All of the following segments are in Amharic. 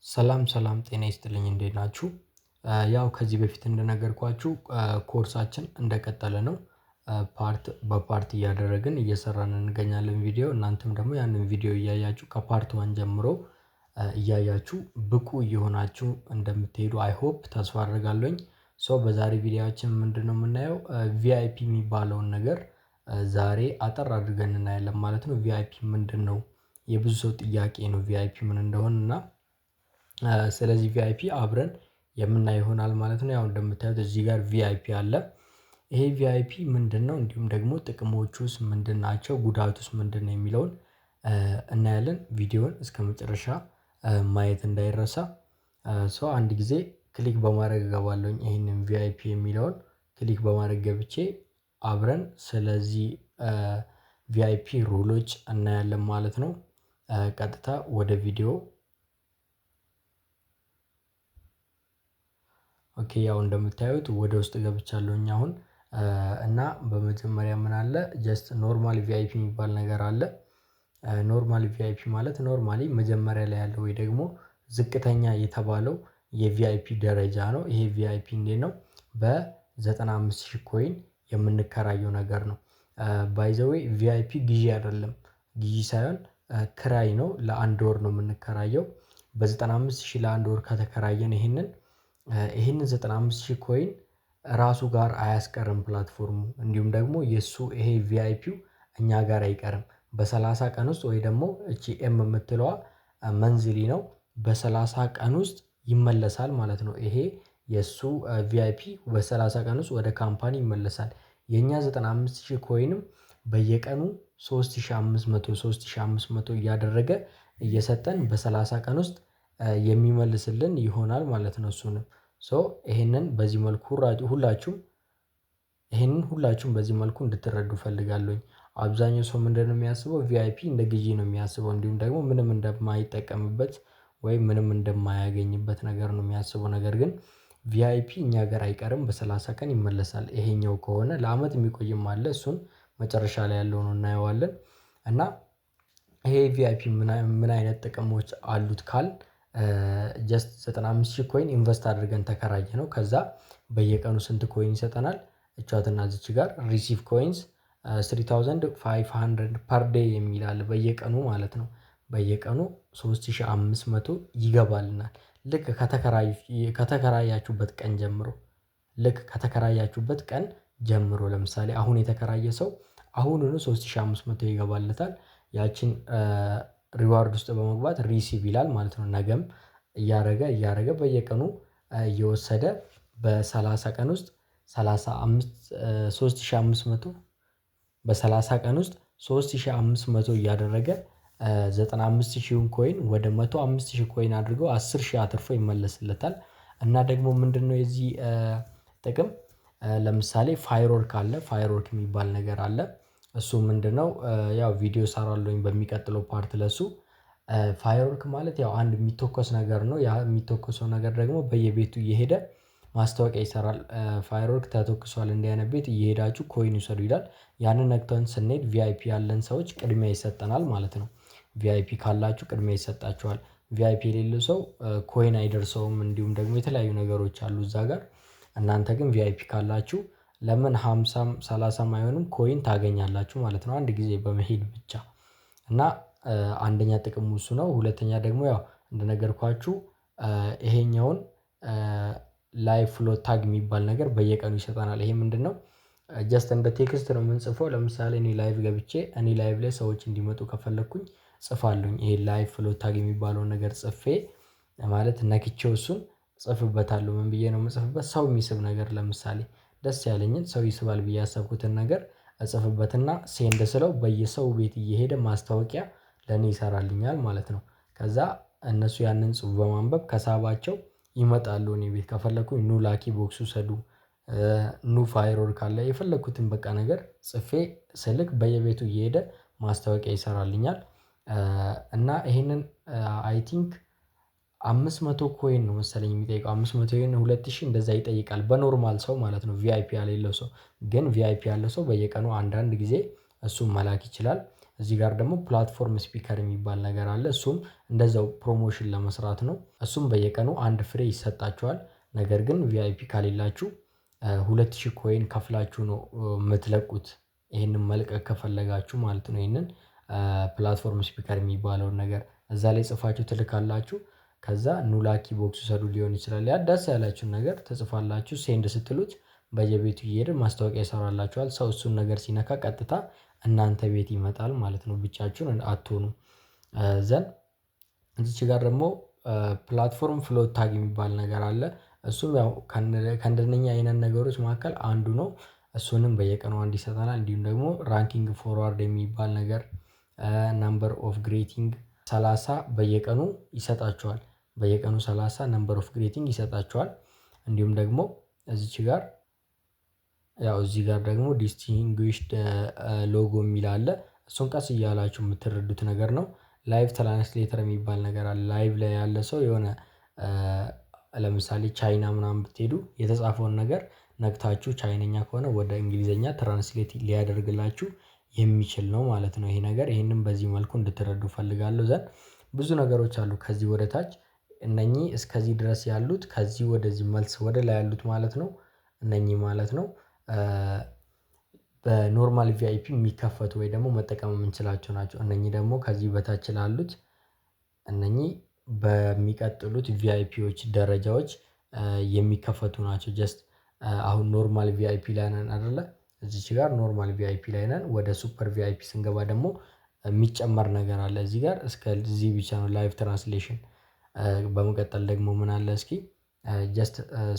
ሰላም ሰላም ጤና ይስጥልኝ እንዴት ናችሁ? ያው ከዚህ በፊት እንደነገርኳችሁ ኮርሳችን እንደቀጠለ ነው። ፓርት በፓርት እያደረግን እየሰራን እንገኛለን ቪዲዮ እናንተም ደግሞ ያንን ቪዲዮ እያያችሁ ከፓርት ዋን ጀምሮ እያያችሁ ብቁ እየሆናችሁ እንደምትሄዱ አይ ሆፕ ተስፋ አደርጋለሁኝ። ሶ በዛሬ ቪዲዮአችን ምንድነው የምናየው ቪአይፒ የሚባለውን ነገር ዛሬ አጠር አድርገን እናያለን ማለት ነው። ቪአይፒ ምንድነው? የብዙ ሰው ጥያቄ ነው ቪአይፒ ምን እንደሆነ እና ስለዚህ ቪአይፒ አብረን የምናየው ይሆናል ማለት ነው። ያው እንደምታዩት እዚህ ጋር ቪአይፒ አለ። ይሄ ቪአይፒ ምንድነው? እንዲሁም ደግሞ ጥቅሞቹስ ምንድን ናቸው? ጉዳቱስ ምንድነው? የሚለውን እናያለን። ቪዲዮውን እስከመጨረሻ ማየት እንዳይረሳ። ሶ አንድ ጊዜ ክሊክ በማድረግ እገባለሁኝ ይሄንን ቪአይፒ የሚለውን ክሊክ በማድረግ ገብቼ አብረን ስለዚህ ቪአይፒ ሩሎች እናያለን ማለት ነው። ቀጥታ ወደ ቪዲዮ ኦኬ ያው እንደምታዩት ወደ ውስጥ ገብቻለሁኝ አሁን እና በመጀመሪያ ምን አለ ጀስት ኖርማል ቪአይፒ የሚባል ነገር አለ። ኖርማል ቪአይፒ ማለት ኖርማሊ መጀመሪያ ላይ ያለው ወይ ደግሞ ዝቅተኛ የተባለው የቪአይፒ ደረጃ ነው። ይሄ ቪአይፒ እንዴት ነው? በ95,000 ኮይን የምንከራየው ነገር ነው። ባይ ዘ ዌይ ቪአይፒ ግዢ አይደለም ግዢ ሳይሆን ክራይ ነው ለአንድ ወር ነው የምንከራየው። በ95,000 ለአንድ ወር ከተከራየን ይሄንን 95,000 ኮይን ራሱ ጋር አያስቀርም ፕላትፎርሙ እንዲሁም ደግሞ የእሱ ይሄ ቪአይፒው እኛ ጋር አይቀርም በ30 ቀን ውስጥ ወይ ደግሞ እቺ ኤም የምትለዋ መንዝሊ ነው በ30 ቀን ውስጥ ይመለሳል ማለት ነው። ይሄ የእሱ ቪአይፒ በ30 ቀን ውስጥ ወደ ካምፓኒ ይመለሳል። የኛ 95,000 ኮይንም በየቀኑ 3,500 እያደረገ እየሰጠን በ30 ቀን ውስጥ የሚመልስልን ይሆናል ማለት ነው። እሱንም ሶ ይሄንን በዚህ መልኩ ሁላችሁም በዚህ መልኩ እንድትረዱ እፈልጋለሁኝ። አብዛኛው ሰው ምንድነው የሚያስበው ቪአይፒ እንደ ግዢ ነው የሚያስበው እንዲሁም ደግሞ ምንም እንደማይጠቀምበት ወይም ምንም እንደማያገኝበት ነገር ነው የሚያስበው ነገር ግን ቪአይፒ እኛ ሀገር አይቀርም በ30 ቀን ይመለሳል። ይሄኛው ከሆነ ለአመት የሚቆይም አለ እሱን መጨረሻ ላይ ያለውን እናየዋለን። እና ይሄ ቪአይፒ ምን አይነት ጥቅሞች አሉት ካልን ጀስት 95,000 ኮይን ኢንቨስት አድርገን ተከራየነው ከዛ በየቀኑ ስንት ኮይን ይሰጠናል? እቻትና እዚች ጋር ሪሲቭ ኮይንስ 3,500 ፐር ዴይ የሚል አለ በየቀኑ ማለት ነው። በየቀኑ 3,500 ይገባልናል ልክ ከተከራያችሁበት ቀን ጀምሮ ልክ ከተከራያችሁበት ቀን ጀምሮ ለምሳሌ አሁን የተከራየ ሰው አሁኑኑ 3,500 ይገባለታል። ያቺን ሪዋርድ ውስጥ በመግባት ሪሲቭ ይላል ማለት ነው። ነገም እያደረገ በየቀኑ እየወሰደ በ30 ቀን ውስጥ 3,500 በ30 ቀን ውስጥ 3,500 እያደረገ 95,000ን ኮይን ወደ 105,000 ኮይን አድርገው 10,000 አትርፎ ይመለስለታል። እና ደግሞ ምንድነው የዚህ ጥቅም? ለምሳሌ ፋይርወርክ አለ ፋይርወርክ የሚባል ነገር አለ። እሱ ምንድነው? ያው ቪዲዮ እሰራለሁኝ በሚቀጥለው ፓርት ለሱ ፋየርወርክ ማለት ያው አንድ የሚተኮስ ነገር ነው ያ የሚተኮሰው ነገር ደግሞ በየቤቱ እየሄደ ማስታወቂያ ይሰራል። ፋየርወርክ ተተኩሷል እንዲህ አይነት ቤት እየሄዳችሁ ኮይን ውሰዱ ይላል። ያንን ነክተን ስንሄድ ቪአይፒ ያለን ሰዎች ቅድሚያ ይሰጠናል ማለት ነው። ቪአይፒ ካላችሁ ቅድሚያ ይሰጣችኋል። ቪአይፒ የሌለው ሰው ኮይን አይደርሰውም እንዲሁም ደግሞ የተለያዩ ነገሮች አሉ እዛ ጋር። እናንተ ግን ቪአይፒ ካላችሁ ለምን 50 30 አይሆንም ኮይን ታገኛላችሁ ማለት ነው። አንድ ጊዜ በመሄድ ብቻ እና አንደኛ ጥቅሙ እሱ ነው። ሁለተኛ ደግሞ ያው እንደነገርኳችሁ ይሄኛውን ላይቭ ፍሎት ታግ የሚባል ነገር በየቀኑ ይሰጠናል። ይሄ ምንድነው? ጀስት እንደ ቴክስት ነው የምንጽፈው ለምሳሌ እኔ ላይቭ ገብቼ እኔ ላይቭ ላይ ሰዎች እንዲመጡ ከፈለኩኝ እጽፋለሁኝ ይሄ ላይቭ ፍሎት ታግ የሚባለውን ነገር ጽፌ ማለት ነክቼው እሱን እጽፍበታለሁ ምን ብዬ ነው የምጽፍበት ሰው የሚስብ ነገር ለምሳሌ ደስ ያለኝን ሰው ይስባል ብዬ ያሰብኩትን ነገር እጽፍበትና ሴንድ ስለው በየሰው ቤት እየሄደ ማስታወቂያ ለኔ ይሰራልኛል ማለት ነው። ከዛ እነሱ ያንን ጽሁፍ በማንበብ ከሳባቸው ይመጣሉ እኔ ቤት ከፈለኩኝ ኑ ላኪ ቦክስ ውሰዱ። ኑ ፋይርወርክ አለ የፈለኩትን በቃ ነገር ጽፌ ስልክ በየቤቱ እየሄደ ማስታወቂያ ይሰራልኛል። እና ይሄንን አይ ቲንክ 500 ኮይን ነው መሰለኝ የሚጠይቀው 500 ኮይን 2,000 እንደዛ ይጠይቃል በኖርማል ሰው ማለት ነው። ቪአይፒ ያሌለው ሰው ግን ቪአይፒ ያለው ሰው በየቀኑ አንዳንድ ጊዜ እሱን መላክ ይችላል። እዚህ ጋር ደግሞ ፕላትፎርም ስፒከር የሚባል ነገር አለ። እሱም እንደዛው ፕሮሞሽን ለመስራት ነው። እሱም በየቀኑ አንድ ፍሬ ይሰጣችኋል። ነገር ግን ቪአይፒ ከሌላችሁ 2000 ኮይን ከፍላችሁ ነው የምትለቁት። ይሄንን መልቀቅ ከፈለጋችሁ ማለት ነው። ይሄንን ፕላትፎርም ስፒከር የሚባለውን ነገር እዛ ላይ ጽፋችሁ ትልካላችሁ። ከዛ ኑ ላኪ ቦክስ ውሰዱ ሊሆን ይችላል። ያ ደስ ያላችሁን ነገር ትጽፋላችሁ ሴንድ ስትሉት በየቤቱ እየሄደ ማስታወቂያ ይሰራላችኋል። ሰው እሱን ነገር ሲነካ ቀጥታ እናንተ ቤት ይመጣል ማለት ነው። ብቻችሁን አትሆኑም። ዘን እዚች ጋር ደግሞ ፕላትፎርም ፍሎት ታግ የሚባል ነገር አለ። እሱም ያው ከእንደነኛ አይነት ነገሮች መካከል አንዱ ነው። እሱንም በየቀኑ አንድ ይሰጠናል። እንዲሁም ደግሞ ራንኪንግ ፎርዋርድ የሚባል ነገር ነምበር ኦፍ ግሬቲንግ 30 በየቀኑ ይሰጣችኋል። በየቀኑ 30 ነምበር ኦፍ ግሬቲንግ ይሰጣችኋል። እንዲሁም ደግሞ እዚች ጋር ያው እዚህ ጋር ደግሞ ዲስቲንጉይሽድ ሎጎ የሚል አለ። እሱን ቀስ እያላችሁ የምትረዱት ነገር ነው። ላይቭ ትራንስሌተር የሚባል ነገር አለ። ላይቭ ላይ ያለ ሰው የሆነ ለምሳሌ ቻይና ምናምን ብትሄዱ የተጻፈውን ነገር ነክታችሁ ቻይነኛ ከሆነ ወደ እንግሊዘኛ ትራንስሌት ሊያደርግላችሁ የሚችል ነው ማለት ነው። ይሄ ነገር ይሄንን በዚህ መልኩ እንድትረዱ እፈልጋለሁ። ዘንድ ብዙ ነገሮች አሉ ከዚህ ወደ ታች እነኚህ እስከዚህ ድረስ ያሉት ከዚህ ወደዚህ መልስ ወደ ላይ ያሉት ማለት ነው። እነኚህ ማለት ነው በኖርማል ቪአይፒ የሚከፈቱ ወይ ደግሞ መጠቀም የምንችላቸው ናቸው። እነኚህ ደግሞ ከዚህ በታች ላሉት እነኚህ በሚቀጥሉት ቪአይፒዎች ደረጃዎች የሚከፈቱ ናቸው። ጀስት አሁን ኖርማል ቪአይፒ ላይ ነን አይደለ? እዚች ጋር ኖርማል ቪአይፒ ላይ ነን። ወደ ሱፐር ቪአይፒ ስንገባ ደግሞ የሚጨመር ነገር አለ። እዚህ ጋር እስከዚህ ብቻ ነው ላይቭ ትራንስሌሽን። በመቀጠል ደግሞ ምን አለ እስኪ ጀስት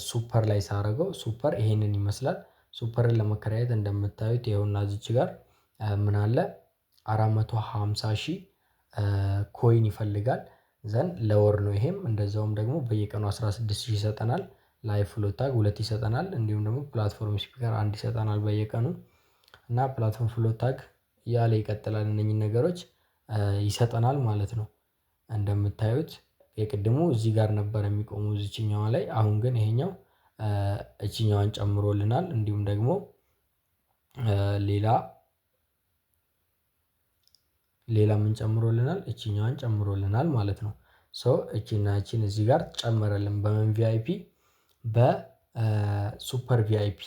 ሱፐር ላይ ሳደርገው ሱፐር ይሄንን ይመስላል። ሱፐርን ለመከራየት እንደምታዩት ይኸውና እዚች ጋር ምን አለ 450,000 ኮይን ይፈልጋል። ዘንድ ለወር ነው። ይሄም እንደዛውም ደግሞ በየቀኑ 16,000 ይሰጠናል። ላይቭ ፍሎት ታግ 2 ይሰጠናል። እንዲሁም ደግሞ ፕላትፎርም ስፒከር 1 ይሰጠናል በየቀኑ እና ፕላትፎርም ፍሎት ታግ እያለ ይቀጥላል። እነኚህን ነገሮች ይሰጠናል ማለት ነው። እንደምታዩት የቅድሙ እዚህ ጋር ነበር የሚቆመው እዚችኛዋ ላይ። አሁን ግን ይሄኛው እቺኛዋን ጨምሮልናል። እንዲሁም ደግሞ ሌላ ምን ጨምሮልናል? እቺኛዋን ጨምሮልናል ማለት ነው። ሶ እቺና እቺን እዚህ ጋር ጨመረልን። በምን ቪአይፒ? በሱፐር ቪአይፒ።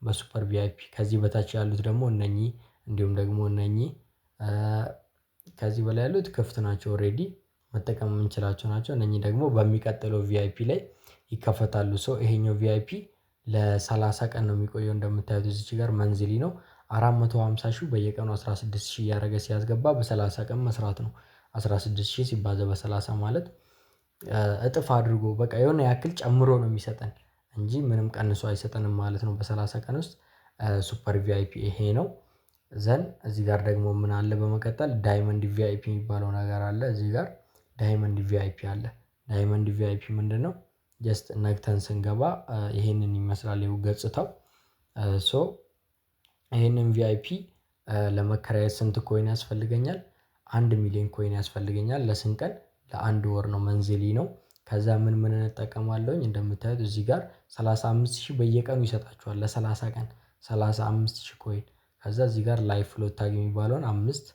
በሱፐር ቪአይፒ ከዚህ በታች ያሉት ደግሞ እነኚህ እንዲሁም ደግሞ እነኚህ ከዚህ በላይ ያሉት ክፍት ናቸው። ኦሬዲ መጠቀም የምንችላቸው ናቸው። እነኚህ ደግሞ በሚቀጥለው ቪአይፒ ላይ ይከፈታሉ። ሶ ይሄኛው ቪአይፒ ለ30 ቀን ነው የሚቆየው። እንደምታዩት እዚች ጋር መንዝሊ ነው። 450,000 በየቀኑ 16,000 እያደረገ ሲያስገባ በ30 ቀን መስራት ነው። 16,000 ሲባዛ በ30 ማለት እጥፍ አድርጎ በቃ የሆነ ያክል ጨምሮ ነው የሚሰጠን እንጂ ምንም ቀንሶ አይሰጠንም ማለት ነው። በ30 ቀን ውስጥ ሱፐር ቪአይፒ ይሄ ነው። ዘን እዚህ ጋር ደግሞ ምን አለ በመቀጠል ዳይመንድ ቪአይፒ የሚባለው ነገር አለ። እዚህ ጋር ዳይመንድ ቪአይፒ አለ። ዳይመንድ ቪአይፒ ምንድነው? ጀስት ነግተን ስንገባ ይሄንን ይመስላል ይኸው ገጽታው። ሶ ይሄንን ቪአይፒ ለመከራየት ስንት ኮይን ያስፈልገኛል? 1,000,000 ኮይን ያስፈልገኛል። ለስንት ቀን? ለአንድ ወር ነው። መንዝሊ ነው። ከዛ ምን እንጠቀማለሁኝ? እንደምታዩት እዚህ ጋር 35,000 በየቀኑ ይሰጣችኋል ለ30 ቀን 35,000 ኮይን። ከዛ እዚህ ጋር ላይቭ ፍሎት ታግ የሚባለውን 5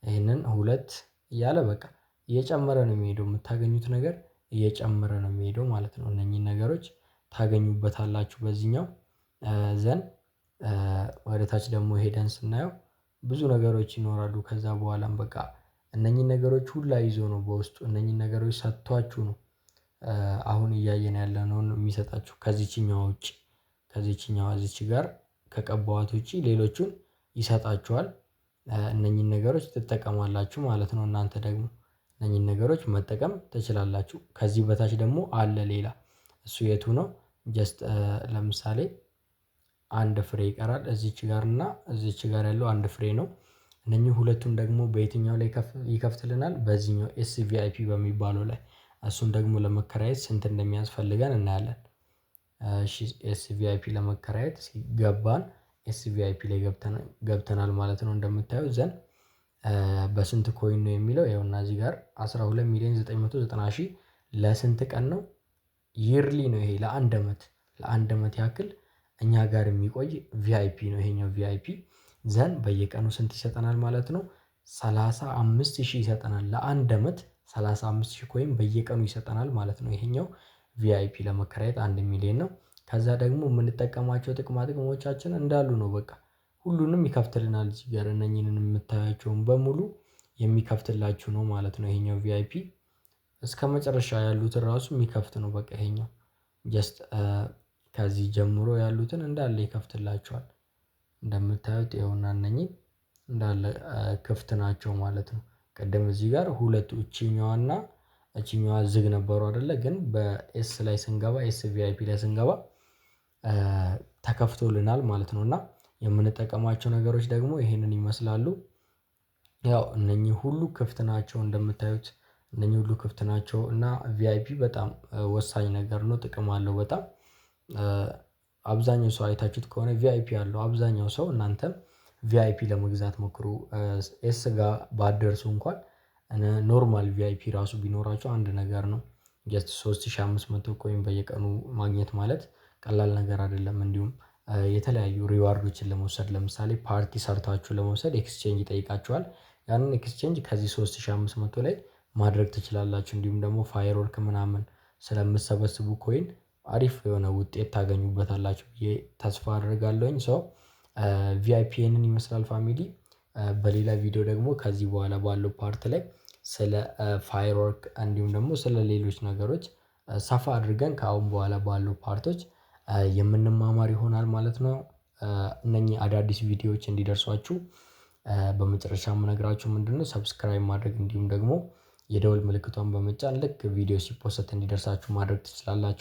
ይሄንን 2 እያለ በቃ እየጨመረ ነው የሚሄደው። የምታገኙት ነገር እየጨመረ ነው የሚሄደው ማለት ነው። እነኚህን ነገሮች ታገኙበታላችሁ በዚህኛው። ዘን ወደ ታች ደግሞ ሄደን ስናየው ብዙ ነገሮች ይኖራሉ። ከዛ በኋላም በቃ እነኚህን ነገሮች ሁላ ይዞ ነው በውስጡ እነኚህን ነገሮች ሰጥቷችሁ ነው አሁን እያየን ያለነውን የሚሰጣችሁ። ከዚችኛዋ ውጪ ከዚችኛዋ እዚች ጋር ከቀባዋት ውጪ ሌሎቹን ይሰጣችኋል። እነኚህን ነገሮች ትጠቀማላችሁ ማለት ነው። እናንተ ደግሞ እነኚህን ነገሮች መጠቀም ትችላላችሁ። ከዚህ በታች ደግሞ አለ ሌላ። እሱ የቱ ነው? ጀስት ለምሳሌ አንድ ፍሬ ይቀራል። እዚች ጋር እና እዚች ጋር ያለው አንድ ፍሬ ነው። እነኚህ ሁለቱን ደግሞ በየትኛው ላይ ይከፍትልናል? በዚህኛው ኤስቪአይፒ በሚባለው ላይ። እሱን ደግሞ ለመከራየት ስንት እንደሚያስፈልገን እናያለን። እሺ ኤስቪአይፒ ለመከራየት ገባን። ኤስቪአይፒ ላይ ገብተናል ማለት ነው። እንደምታዩት ዘንድ በስንት ኮይን ነው የሚለው ይኸውና እዚህ ጋር 12,990,000 ለስንት ቀን ነው? ይርሊ ነው ይሄ ለአንድ አመት ያክል እኛ ጋር የሚቆይ ቪአይፒ ነው። ይሄኛው ቪአይፒ ዘንድ በየቀኑ ስንት ይሰጠናል ማለት ነው? 35,000 ይሰጠናል። ለአንድ አመት 35,000 ኮይን በየቀኑ ይሰጠናል ማለት ነው። ይሄኛው ቪአይፒ ለመከራየት 1,000,000 ነው። ከዛ ደግሞ የምንጠቀማቸው ጥቅማ ጥቅሞቻችን እንዳሉ ነው በቃ ሁሉንም ይከፍትልናል እዚህ ጋር እነኚህን የምታያቸውን በሙሉ የሚከፍትላችሁ ነው ማለት ነው። ይሄኛው ቪአይፒ እስከመጨረሻ ያሉትን ራሱ የሚከፍት ነው በቃ ይሄኛው ጀስት ከዚህ ጀምሮ ያሉትን እንዳለ ይከፍትላችኋል። እንደምታዩት ይኸውና እነኚህ እንዳለ ክፍት ናቸው ማለት ነው። ቅድም እዚህ ጋር ሁለቱ እቺኛዋና እቺኛዋ ዝግ ነበሩ አይደለ ግን በኤስ ላይ ስንገባ ኤስ ቪአይፒ ላይ ስንገባ ተከፍቶልናል ማለት ነው። እና የምንጠቀማቸው ነገሮች ደግሞ ይሄንን ይመስላሉ። ያው እነኚህ ሁሉ ክፍት ናቸው እንደምታዩት እነኚህ ሁሉ ክፍት ናቸው እና ቪአይፒ በጣም ወሳኝ ነገር ነው ጥቅም አለው በጣም አብዛኛው ሰው አይታችሁት ከሆነ ቪአይፒ አለው አብዛኛው ሰው እናንተም ቪአይፒ ለመግዛት ሞክሩ። ኤስ ጋር ባትደርሱ እንኳን ኖርማል ቪአይፒ ራሱ ቢኖራችሁ አንድ ነገር ነው። ጀስት 3500 ኮይን በየቀኑ ማግኘት ማለት ቀላል ነገር አይደለም። እንዲሁም የተለያዩ ሪዋርዶችን ለመውሰድ ለምሳሌ ፓርቲ ሰርታችሁ ለመውሰድ ኤክስቼንጅ ይጠይቃችኋል ያንን ኤክስቼንጅ ከዚህ 3500 ላይ ማድረግ ትችላላችሁ። እንዲሁም ደግሞ ፋየርወርክ ምናምን ስለምትሰበስቡ ኮይን አሪፍ የሆነ ውጤት ታገኙበታላችሁ ብዬ ተስፋ አደርጋለሁኝ። ሶ ቪአይፒ ይሄንን ይመስላል ፋሚሊ። በሌላ ቪዲዮ ደግሞ ከዚህ በኋላ ባለው ፓርት ላይ ስለ ፋየርወርክ እንዲሁም ደግሞ ስለ ሌሎች ነገሮች ሰፋ አድርገን ከአሁን በኋላ ባሉ ፓርቶች የምንማማር ይሆናል ማለት ነው። እነኚህ አዳዲስ ቪዲዮዎች እንዲደርሷችሁ በመጨረሻ የምነግራችሁ ምንድነው ሰብስክራይብ ማድረግ እንዲሁም ደግሞ የደወል ምልክቷን በመጫን ልክ ቪዲዮ ሲፖሰት እንዲደርሳችሁ ማድረግ ትችላላችሁ